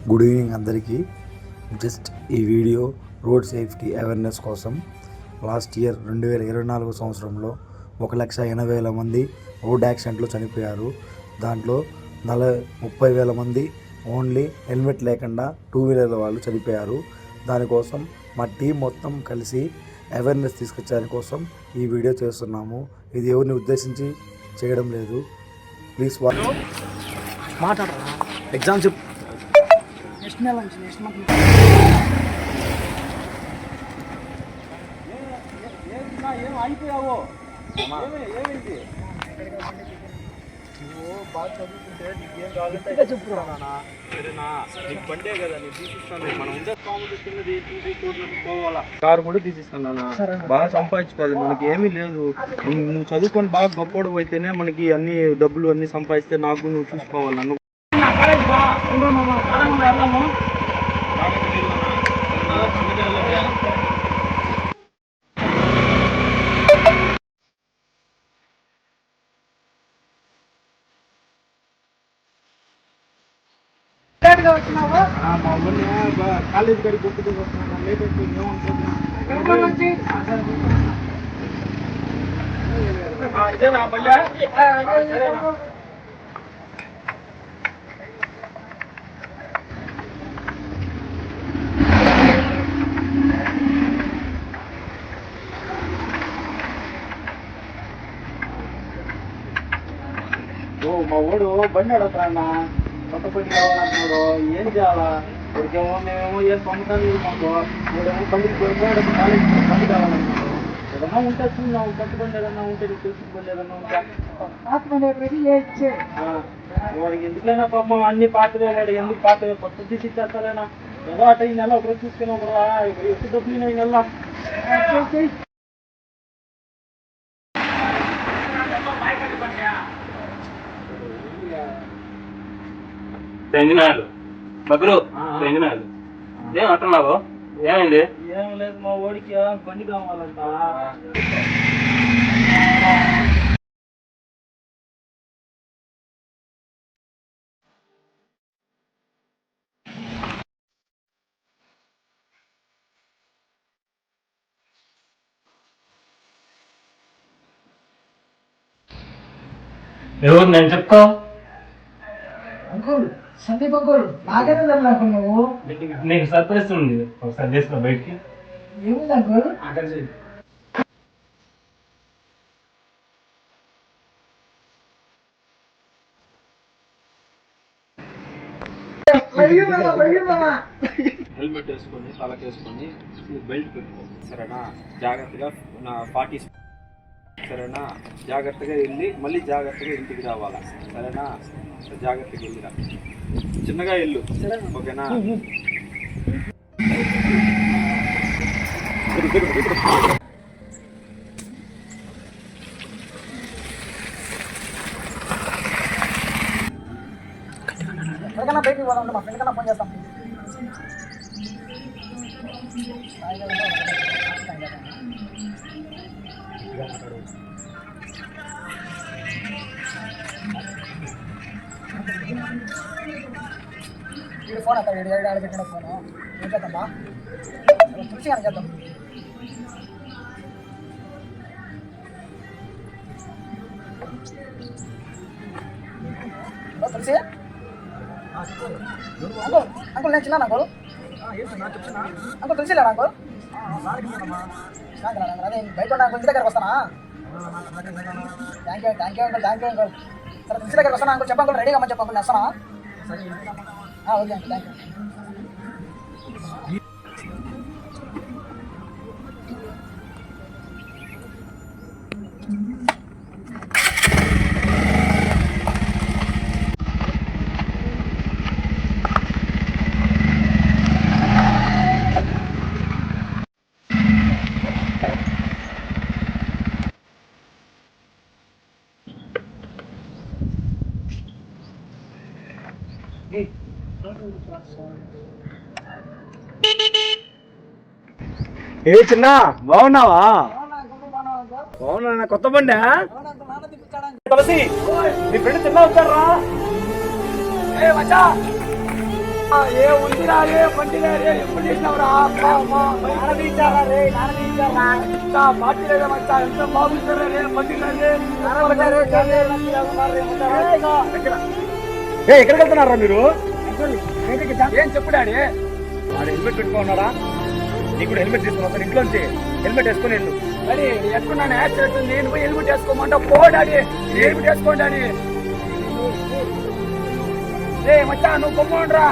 Good evening అందరికీ. Just ఈ video road safety awareness కోసం. లాస్ట్ ఇయర్ 2024 సంవత్సరంలో 1,80,000 మంది రోడ్ యాక్సిడెంట్లో చనిపోయారు. దాంట్లో 30,000 మంది ఓన్లీ హెల్మెట్ లేకుండా టూ వీలర్ల వాళ్ళు చనిపోయారు. దానికోసం మా టీం మొత్తం కలిసి అవేర్నెస్ తీసుకొచ్చే కోసం ఈ వీడియో చేస్తున్నాము. ఇది ఎవరిని ఉద్దేశించి చేయడం లేదు. ప్లీజ్ మాట్లాడరా ఎగ్జామ్స్ నెక్స్ట్ నెల నుంచి నెక్స్ట్ మంత్ ఏం అయిపోయావో ఏమైంది నువ్వు బాగా చదువుకుంటే నీకు ఏం కావాలంటే చెప్పురా సరేనా. నీకు బండే కదా నేను తీసిస్తాను. మనం ఉండే కాంపిటీషన్ పోవాలా కారు కూడా తీసిస్తాను. బాగా సంపాదించుకోవాలి. మనకి ఏమీ లేదు. నువ్వు చదువుకొని బాగా గొప్పడు అయితేనే మనకి అన్ని డబ్బులు అన్ని సంపాదిస్తే నాకు నువ్వు చూసుకోవాలి. నన్ను మా ఊళ్ళో కాలేజ్ గడికి కొట్టుకు వస్తున్నాను. లేట్ అయిపోయింది ఇదేనా బండి? మా ఓడు బండి అడుగుతారన్నా. కొత్త బండి కావాలంటున్నాడు. ఏం చేయాలా? ఇక్కడికేమో మేమేమో ఏం పంపుతాను మాకు. మూడేమో బండికి పోయిపోయాడు. కాలేజ్ బండి కావాలన్నాడు. ఏదన్నా ఉంటే చూన్నావు. కొత్త బండి ఏదన్నా ఉంటే నీకు తెలిసిన బండి ఏదన్నా ఉంటే వాడికి ఎందుకైనా పాపం అన్ని పాత్రలు వాడు ఎందుకు పాత్ర కొత్త తీసి ఇచ్చేస్తారేనా. ఏదో అట ఈ నెల ఒకరోజు తీసుకున్నావు కూడా ఎక్కువ డబ్బులు ఈ నెల తెంజినాలు బగ్గులు తెంజినాలు ఏం అంటున్నావు? ఏమైంది? ఏం లేదు. మా ఓడికి బండి కావాలంట. ఎవరు నేను చెప్తా. అంకుల్ సందీప్ అంకుల్ బాగానే ఉంది అంకుల్. నువ్వు నీకు సర్ప్రైజ్ ఉంది. ఒకసారి చేసుకో బయటికి. ఏముంది అంకుల్? హెల్మెట్ వేసుకొని తలకేసుకొని బెల్ట్ పెట్టుకో సరేనా. జాగ్రత్తగా నా 40 సరేనా. జాగ్రత్తగా వెళ్ళి మళ్ళీ జాగ్రత్తగా ఇంటికి రావాలా సరేనా. జాగ్రత్తగా వెళ్ళిరా. చిన్నగా వెళ్ళు ఓకేనా. ఎక్కడికైనా బయటికి పోదాం. మా ఫ్రెండ్ కన్నా ఫోన్ చేస్తాం. వీడు ఫోన్ అత్తా. వీడు ఏడు పెట్టిన ఫోను ఏం చేద్దామా? తులసి గారికి చేద్దాం. తులసి అంకుల్ అంకుల్ నేను చిన్నాను అంకుల్. అంకుల్ తులసి లేరా అంకుల్? అదే బయట ఉన్న అంకుల్ ఇంటి దగ్గరకు వస్తానా? Thank you uncle. అంకుల్ సరే తులసి దగ్గరకు వస్తాను అంకుల్. చెప్పండి రెడీగా అమ్మని చెప్పండి. నేను వస్తానా? Okay uncle thank you. ఏ చిన్న బాగున్నావా? బాగున్నా. కొత్త బండి తులసి నీ ఫ్రెండ్ చిన్న వచ్చారా? ఏ ఉందిరా రే బండి రే ఎప్పుడు చేసినావురా పార్టీ లేదా మచ్చా ఎంత బాగుంటారా రే బండి ఎక్కడికి వెళ్తున్నారా మీరు ఏం చెప్పు డాడీ వాడు హెల్మెట్ పెట్టుకున్నాడా నీకు కూడా హెల్మెట్ తీసుకుని వస్తాను ఇంట్లోంచి హెల్మెట్ వేసుకుని వెళ్ళు డాడీ ఎట్టుకున్నాను యాక్సిడెంట్ ఉంది నేను పోయి హెల్మెట్ వేసుకోమంటా పో డాడీ హెల్మెట్ వేసుకోండి డాడీ రే మచ్చా నువ్వు కొమ్మండ్రా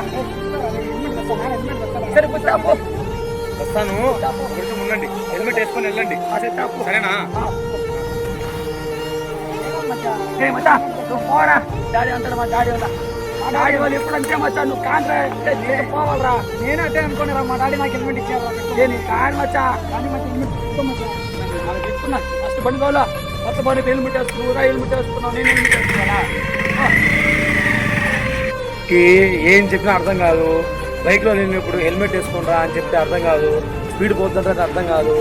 సరే కూర్చో వస్తాను కొంచెం ఉండండి హెల్మెట్ వేసుకొని వెళ్ళండి సరేనా రే మచ్చా నువ్వు పోరా డాడీ అంటాడు మా డాడీ వల్ల మా డాడీ వాళ్ళు ఎప్పుడంటే మచ్చా నువ్వు కాంట్రా పోవాలరా నేను అట్టే అనుకున్నారా మా డాడీ నాకు హెల్మెట్ ఇచ్చారు నేను కాదు మచ్చా కానీ మచ్చా హెల్మెట్ చెప్తున్నా ఫస్ట్ బండి కావాలా ఫస్ట్ బండి హెల్మెట్ వేసుకున్నావు హెల్మెట్ వేసుకున్నావు నేను హెల్మెట్ వేసుకున్నా ఏం చెప్పినా అర్థం కాదు బైక్లో నేను ఇప్పుడు హెల్మెట్ వేసుకుంటా అని చెప్తే అర్థం కాదు స్పీడ్ పోతుంటే అర్థం కాదు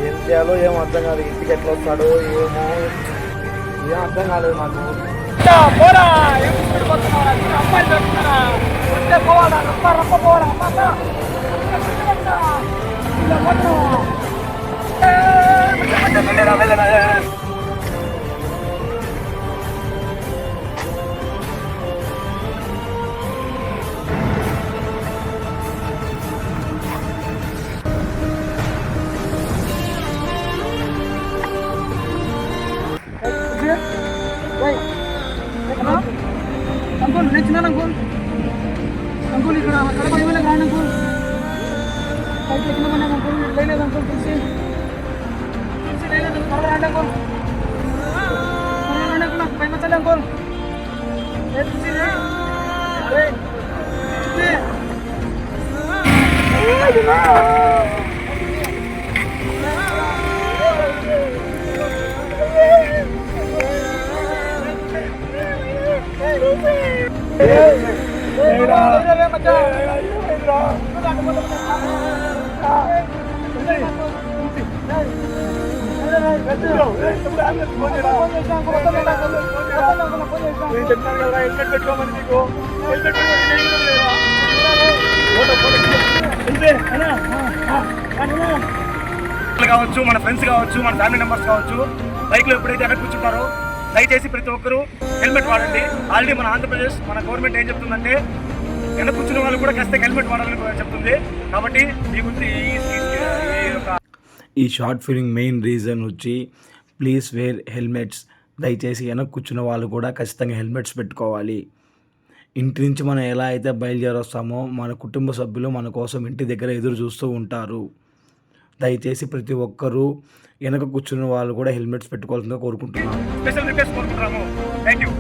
ఏం చేయాలో ఏమో అర్థం కాదు ఇంటికి ఎట్లా వస్తాడో ఏమో ఏం అర్థం కాలేదు నాకు అంకుల్ నేను చిన్నాను అంకుల్ ఇక్కడ కడప ఇవ్వలే కానీ అంకుల్ పైకి ఎక్కినామన్నా అంకుల్ లేదు అంకుల్ తెలిసి లేదు త్వరగా రండి అంకుల్ త్వరగా రండి అంకుల్ నాకు పైకి వచ్చాలి అంకుల్ కావచ్చు మన ఫ్రెండ్స్ కావచ్చు మన ఫ్యామిలీ మెంబర్స్ కావచ్చు బైక్ లో ఎప్పుడైతే ఎక్కడ కూర్చుంటారో దయచేసి ప్రతి ఒక్కరూ హెల్మెట్ వాడండి. ఆల్రెడీ మన ఆంధ్రప్రదేశ్ మన గవర్నమెంట్ ఏం చెప్తుందంటే వెనక కూర్చున్న వాళ్ళు కూడా ఖచ్చితంగా హెల్మెట్ వాడాలని చెప్తుంది. కాబట్టి ఈ గురించి ఈ షార్ట్ ఫిలిం మెయిన్ రీజన్ వచ్చి ప్లీజ్ వేర్ హెల్మెట్స్. దయచేసి వెనక కూర్చున్న వాళ్ళు కూడా ఖచ్చితంగా హెల్మెట్స్ పెట్టుకోవాలి. ఇంటి నుంచి మనం ఎలా అయితే బయలుదేరొస్తామో మన కుటుంబ సభ్యులు మన కోసం ఇంటి దగ్గర ఎదురు చూస్తూ ఉంటారు. దయచేసి ప్రతి ఒక్కరూ వెనక కూర్చున్న వాళ్ళు కూడా హెల్మెట్స్ పెట్టుకోవాల్సిందిగా కోరుకుంటున్నాను. స్పెషల్ రిక్వెస్ట్ కోరుకుంటున్నాము. Thank you.